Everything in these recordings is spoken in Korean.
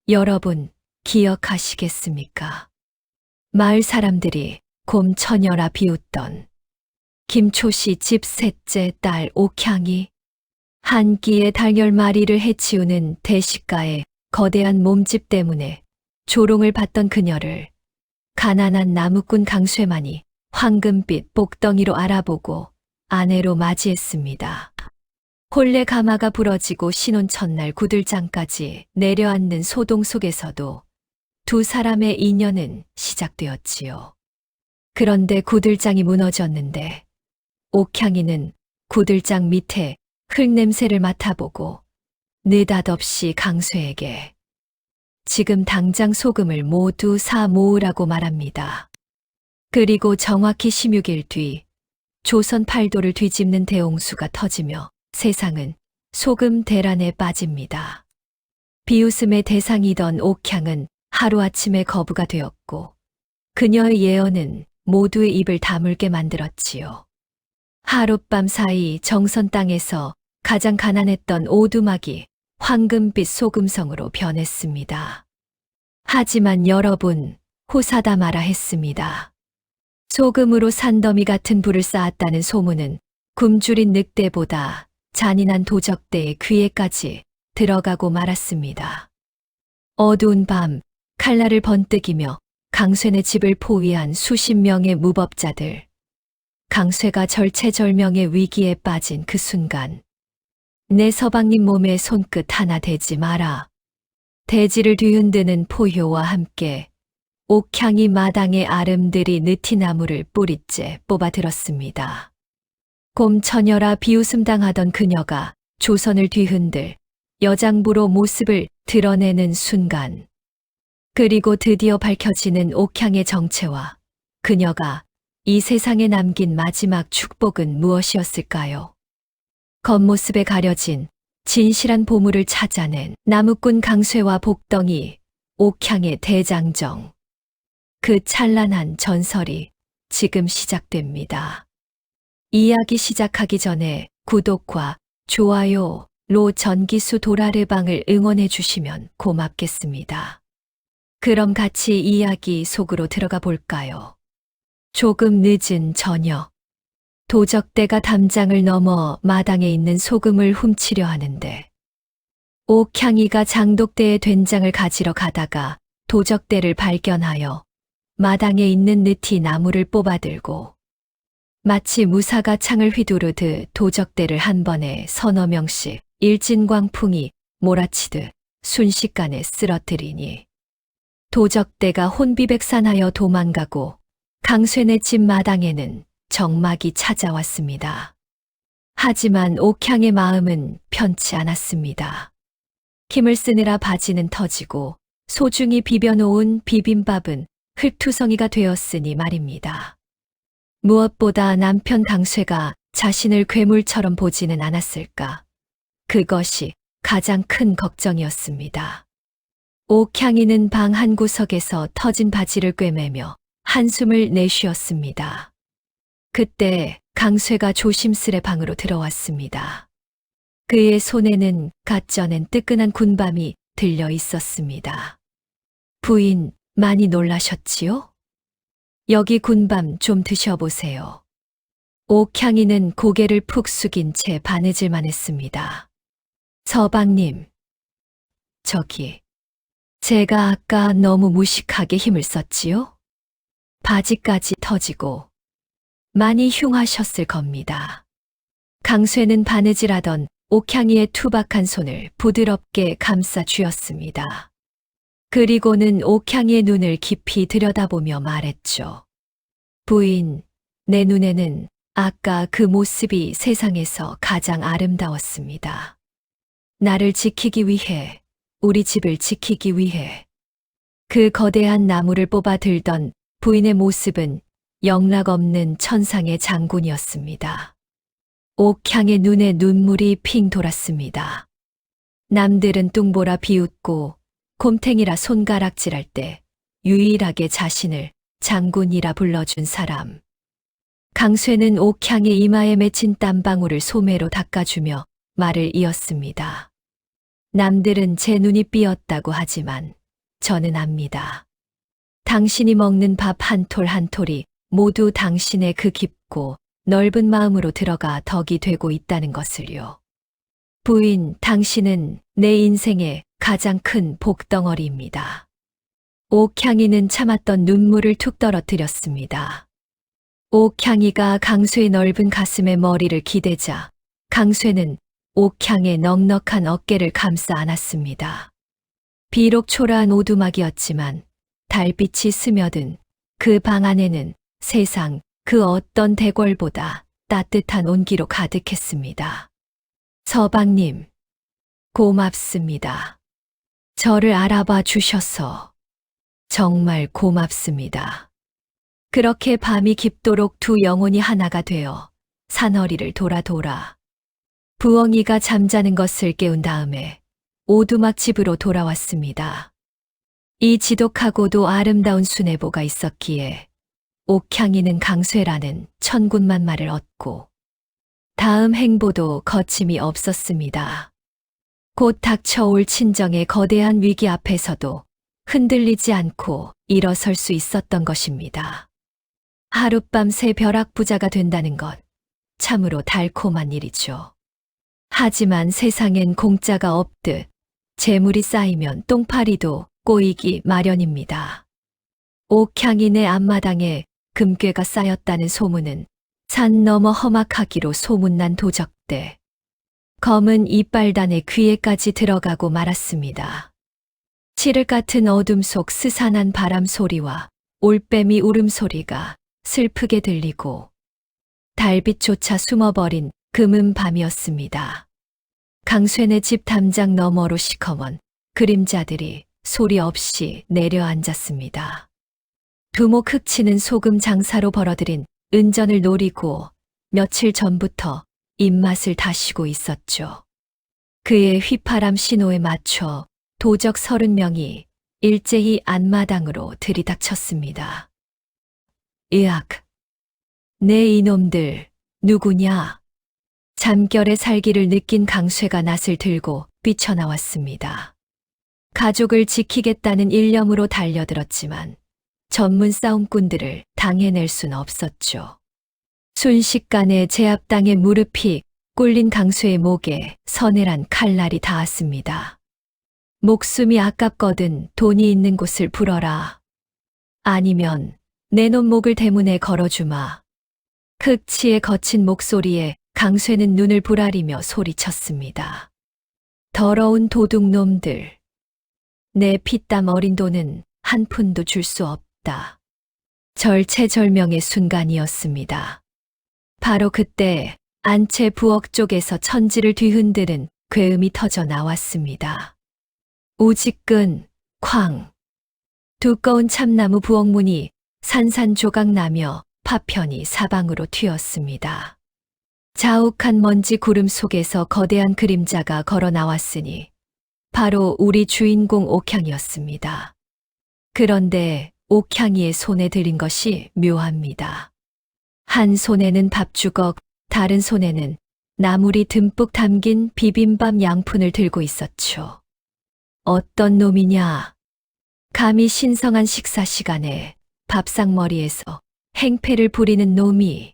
여러분, 기억하시겠습니까? 마을 사람들이 곰 처녀라 비웃던 김초씨 집 셋째 딸 옥향이 한 끼에 달걀 마리를 해치우는 대식가의 거대한 몸집 때문에 조롱을 받던 그녀를 가난한 나무꾼 강쇠만이 황금빛 복덩이로 알아보고 아내로 맞이했습니다. 혼례 가마가 부러지고 신혼 첫날 구들장까지 내려앉는 소동 속에서도 두 사람의 인연은 시작되었지요. 그런데 구들장이 무너졌는데 옥향이는 구들장 밑에 흙냄새를 맡아보고 느닷없이 강쇠에게 지금 당장 소금을 모두 사 모으라고 말합니다. 그리고 정확히 16일 뒤 조선 팔도를 뒤집는 대홍수가 터지며 세상은 소금 대란에 빠집니다. 비웃음의 대상이던 옥향은 하루아침에 거부가 되었고 그녀의 예언은 모두의 입을 다물게 만들었지요. 하룻밤 사이 정선 땅에서 가장 가난했던 오두막이 황금빛 소금성으로 변했습니다. 하지만 여러분, 호사다 마라 했습니다. 소금으로 산더미 같은 불을 쌓았다는 소문은 굶주린 늑대보다 잔인한 도적대의 귀에까지 들어가고 말았습니다. 어두운 밤, 칼날을 번뜩이며 강쇠네 집을 포위한 수십 명의 무법자들. 강쇠가 절체절명의 위기에 빠진 그 순간, 내 서방님 몸에 손끝 하나 대지 마라. 대지를 뒤흔드는 포효와 함께 옥향이 마당의 아름드리 느티나무를 뿌리째 뽑아들었습니다. 곰처녀라 비웃음 당하던 그녀가 조선을 뒤흔들 여장부로 모습을 드러내는 순간, 그리고 드디어 밝혀지는 옥향의 정체와 그녀가 이 세상에 남긴 마지막 축복은 무엇이었을까요? 겉모습에 가려진 진실한 보물을 찾아낸 나무꾼 강쇠와 복덩이, 옥향의 대장정. 그 찬란한 전설이 지금 시작됩니다. 이야기 시작하기 전에 구독과 좋아요로 전기수 도라르방을 응원해 주시면 고맙겠습니다. 그럼 같이 이야기 속으로 들어가 볼까요? 조금 늦은 저녁, 도적대가 담장을 넘어 마당에 있는 소금을 훔치려 하는데 옥향이가 장독대에 된장을 가지러 가다가 도적대를 발견하여 마당에 있는 느티 나무를 뽑아들고 마치 무사가 창을 휘두르듯 도적대를 한 번에 서너 명씩 일진광풍이 몰아치듯 순식간에 쓰러뜨리니 도적대가 혼비백산하여 도망가고 강쇠네 집 마당에는 적막이 찾아왔습니다. 하지만 옥향의 마음은 편치 않았습니다. 힘을 쓰느라 바지는 터지고 소중히 비벼놓은 비빔밥은 흙투성이가 되었으니 말입니다. 무엇보다 남편 강쇠가 자신을 괴물처럼 보지는 않았을까. 그것이 가장 큰 걱정이었습니다. 옥향이는 방 한 구석에서 터진 바지를 꿰매며 한숨을 내쉬었습니다. 그때 강쇠가 조심스레 방으로 들어왔습니다. 그의 손에는 갓 쪄낸 뜨끈한 군밤이 들려 있었습니다. 부인, 많이 놀라셨지요? 여기 군밤 좀 드셔보세요. 옥향이는 고개를 푹 숙인 채 바느질만 했습니다. 서방님, 저기, 제가 아까 너무 무식하게 힘을 썼지요? 바지까지 터지고 많이 흉하셨을 겁니다. 강쇠는 바느질하던 옥향이의 투박한 손을 부드럽게 감싸 쥐었습니다. 그리고는 옥향이의 눈을 깊이 들여다보며 말했죠. 부인, 내 눈에는 아까 그 모습이 세상에서 가장 아름다웠습니다. 나를 지키기 위해, 우리 집을 지키기 위해 그 거대한 나무를 뽑아 들던 부인의 모습은 영락없는 천상의 장군이었습니다. 옥향의 눈에 눈물이 핑 돌았습니다. 남들은 뚱보라 비웃고 곰탱이라 손가락질할 때 유일하게 자신을 장군이라 불러준 사람. 강쇠는 옥향의 이마에 맺힌 땀방울을 소매로 닦아주며 말을 이었습니다. 남들은 제 눈이 삐었다고 하지만 저는 압니다. 당신이 먹는 밥 한 톨 한 톨이 모두 당신의 그 깊고 넓은 마음으로 들어가 덕이 되고 있다는 것을요. 부인, 당신은 내 인생의 가장 큰 복덩어리입니다. 옥향이는 참았던 눈물을 툭 떨어뜨렸습니다. 옥향이가 강쇠의 넓은 가슴에 머리를 기대자 강쇠는 옥향의 넉넉한 어깨를 감싸 안았습니다. 비록 초라한 오두막이었지만 달빛이 스며든 그 방 안에는 세상 그 어떤 대궐보다 따뜻한 온기로 가득했습니다. 서방님, 고맙습니다. 저를 알아봐 주셔서 정말 고맙습니다. 그렇게 밤이 깊도록 두 영혼이 하나가 되어 산허리를 돌아 부엉이가 잠자는 것을 깨운 다음에 오두막 집으로 돌아왔습니다. 이 지독하고도 아름다운 수뇌보가 있었기에 옥향이는 강쇠라는 천군만마를 얻고 다음 행보도 거침이 없었습니다. 곧 닥쳐올 친정의 거대한 위기 앞에서도 흔들리지 않고 일어설 수 있었던 것입니다. 하룻밤 새 벼락부자가 된다는 것, 참으로 달콤한 일이죠. 하지만 세상엔 공짜가 없듯 재물이 쌓이면 똥파리도 꼬이기 마련입니다. 옥향이네 앞마당에 금괴가 쌓였다는 소문은 산 너머 험악하기로 소문난 도적대. 검은 이빨단의 귀에까지 들어가고 말았습니다. 칠흑 같은 어둠 속 스산한 바람 소리와 올빼미 울음소리가 슬프게 들리고 달빛조차 숨어버린 금은 밤이었습니다. 강쇠네 집 담장 너머로 시커먼 그림자들이 소리 없이 내려앉았습니다. 두목 흑치는 소금 장사로 벌어들인 은전을 노리고 며칠 전부터 입맛을 다시고 있었죠. 그의 휘파람 신호에 맞춰 도적 30명이 일제히 안마당으로 들이닥쳤습니다. 으악! 내 이놈들 누구냐? 잠결의 살기를 느낀 강쇠가 낫을 들고 뛰쳐나왔습니다. 가족을 지키겠다는 일념으로 달려들었지만 전문 싸움꾼들을 당해낼 순 없었죠. 순식간에 제압당해 무릎이 꿇린 강쇠의 목에 서늘한 칼날이 닿았습니다. 목숨이 아깝거든 돈이 있는 곳을 불어라. 아니면 내 놈 목을 대문에 걸어주마. 흑치의 거친 목소리에 강쇠는 눈을 부라리며 소리쳤습니다. 더러운 도둑놈들. 내 피땀 어린 돈은 한 푼도 줄 수 없다. 절체절명의 순간이었습니다. 바로 그때 안채 부엌 쪽에서 천지를 뒤흔드는 괴음이 터져 나왔습니다. 우직근, 쾅. 두꺼운 참나무 부엌문이 산산조각나며 파편이 사방으로 튀었습니다. 자욱한 먼지 구름 속에서 거대한 그림자가 걸어 나왔으니 바로 우리 주인공 옥향이었습니다. 그런데 옥향이의 손에 들인 것이 묘합니다. 한 손에는 밥주걱, 다른 손에는 나물이 듬뿍 담긴 비빔밥 양푼을 들고 있었죠. 어떤 놈이냐? 감히 신성한 식사 시간에 밥상머리에서 행패를 부리는 놈이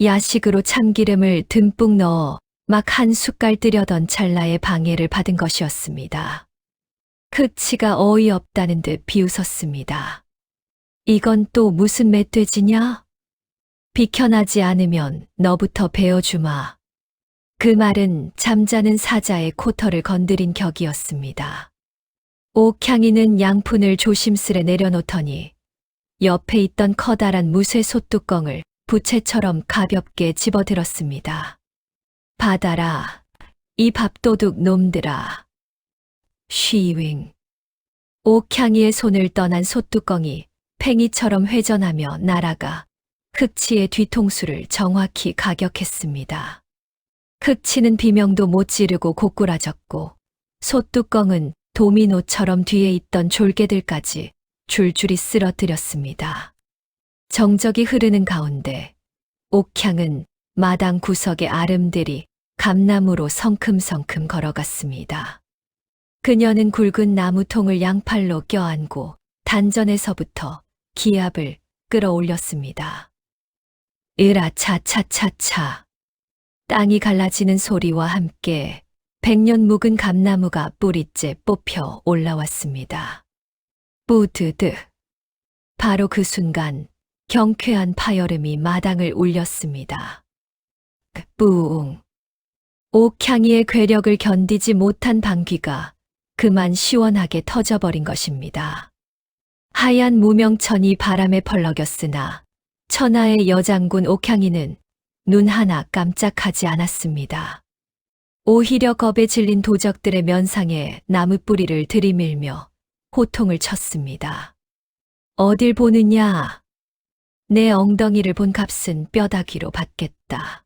야식으로 참기름을 듬뿍 넣어 막 한 숟갈 뜨려던 찰나에 방해를 받은 것이었습니다. 흑치가 어이없다는 듯 비웃었습니다. 이건 또 무슨 멧돼지냐? 비켜나지 않으면 너부터 베어주마. 그 말은 잠자는 사자의 코털을 건드린 격이었습니다. 옥향이는 양푼을 조심스레 내려놓더니 옆에 있던 커다란 무쇠 솥뚜껑을 부채처럼 가볍게 집어들었습니다. 받아라, 이 밥도둑 놈들아. 쉬윙. 옥향이의 손을 떠난 솥뚜껑이 팽이처럼 회전하며 날아가 흑치의 뒤통수를 정확히 가격했습니다. 흑치는 비명도 못 지르고 고꾸라졌고 솥뚜껑은 도미노처럼 뒤에 있던 졸개들까지 줄줄이 쓰러뜨렸습니다. 정적이 흐르는 가운데 옥향은 마당 구석의 아름들이 감나무로 성큼성큼 걸어갔습니다. 그녀는 굵은 나무통을 양팔로 껴안고 단전에서부터 기압을 끌어올렸습니다. 으라차차차차. 땅이 갈라지는 소리와 함께 100년 묵은 감나무가 뿌리째 뽑혀 올라왔습니다. 뿌드드. 바로 그 순간 경쾌한 파열음이 마당을 울렸습니다. 뿌웅. 옥향이의 괴력을 견디지 못한 방귀가 그만 시원하게 터져버린 것입니다. 하얀 무명천이 바람에 펄럭였으나 천하의 여장군 옥향이는 눈 하나 깜짝하지 않았습니다. 오히려 겁에 질린 도적들의 면상에 나무뿌리를 들이밀며 호통을 쳤습니다. 어딜 보느냐? 내 엉덩이를 본 값은 뼈다귀로 받겠다.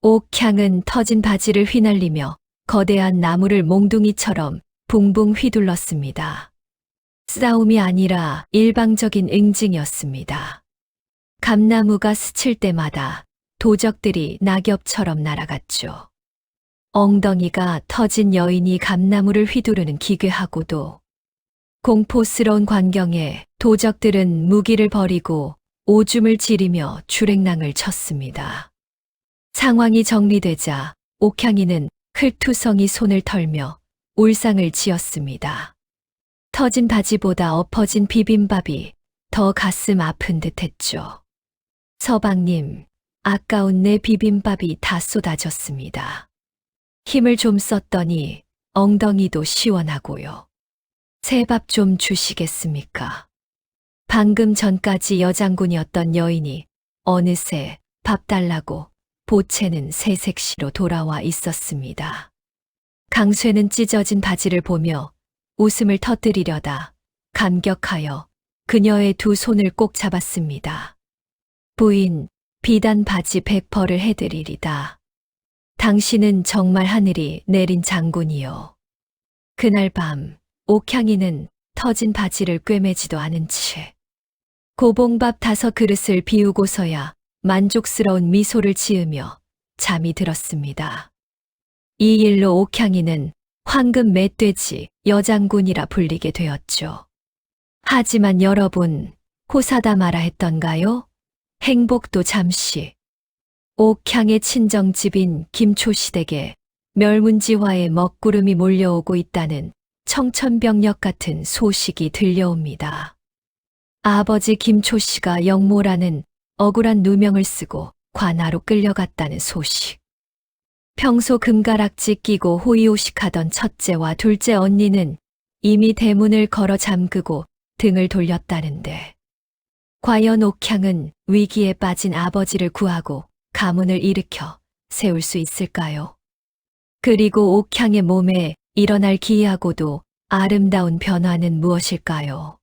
옥향은 터진 바지를 휘날리며 거대한 나무를 몽둥이처럼 붕붕 휘둘렀습니다. 싸움이 아니라 일방적인 응징이었습니다. 감나무가 스칠 때마다 도적들이 낙엽처럼 날아갔죠. 엉덩이가 터진 여인이 감나무를 휘두르는 기괴하고도 공포스러운 광경에 도적들은 무기를 버리고 오줌을 지리며 주랭랑을 쳤습니다. 상황이 정리되자 옥향이는 흙투성이 손을 털며 울상을 지었습니다. 터진 바지보다 엎어진 비빔밥이 더 가슴 아픈 듯했죠. 서방님, 아까운 내 비빔밥이 다 쏟아졌습니다. 힘을 좀 썼더니 엉덩이도 시원하고요. 새 밥 좀 주시겠습니까? 방금 전까지 여장군이었던 여인이 어느새 밥 달라고 보채는 새색시로 돌아와 있었습니다. 강쇠는 찢어진 바지를 보며 웃음을 터뜨리려다 감격하여 그녀의 두 손을 꼭 잡았습니다. 부인, 비단 바지 100벌을 해드리리다. 당신은 정말 하늘이 내린 장군이요. 그날 밤 옥향이는 터진 바지를 꿰매지도 않은 채 고봉밥 5그릇을 비우고서야 만족스러운 미소를 지으며 잠이 들었습니다. 이 일로 옥향이는 황금 멧돼지 여장군이라 불리게 되었죠. 하지만 여러분, 호사다 마라 했던가요? 행복도 잠시. 옥향의 친정집인 김초시댁에 멸문지화의 먹구름이 몰려오고 있다는 청천벽력 같은 소식이 들려옵니다. 아버지 김초씨가 영모라는 억울한 누명을 쓰고 관아로 끌려갔다는 소식. 평소 금가락지 끼고 호의호식하던 첫째와 둘째 언니는 이미 대문을 걸어 잠그고 등을 돌렸다는데 과연 옥향은 위기에 빠진 아버지를 구하고 가문을 일으켜 세울 수 있을까요? 그리고 옥향의 몸에 일어날 기이하고도 아름다운 변화는 무엇일까요?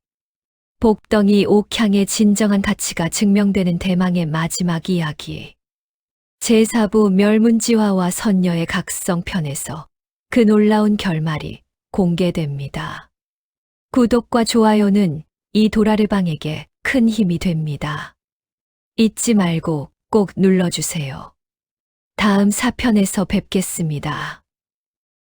복덩이 옥향의 진정한 가치가 증명되는 대망의 마지막 이야기. 제4부 멸문지화와 선녀의 각성편에서 그 놀라운 결말이 공개됩니다. 구독과 좋아요는 이 도라르방에게 큰 힘이 됩니다. 잊지 말고 꼭 눌러주세요. 다음 사편에서 뵙겠습니다.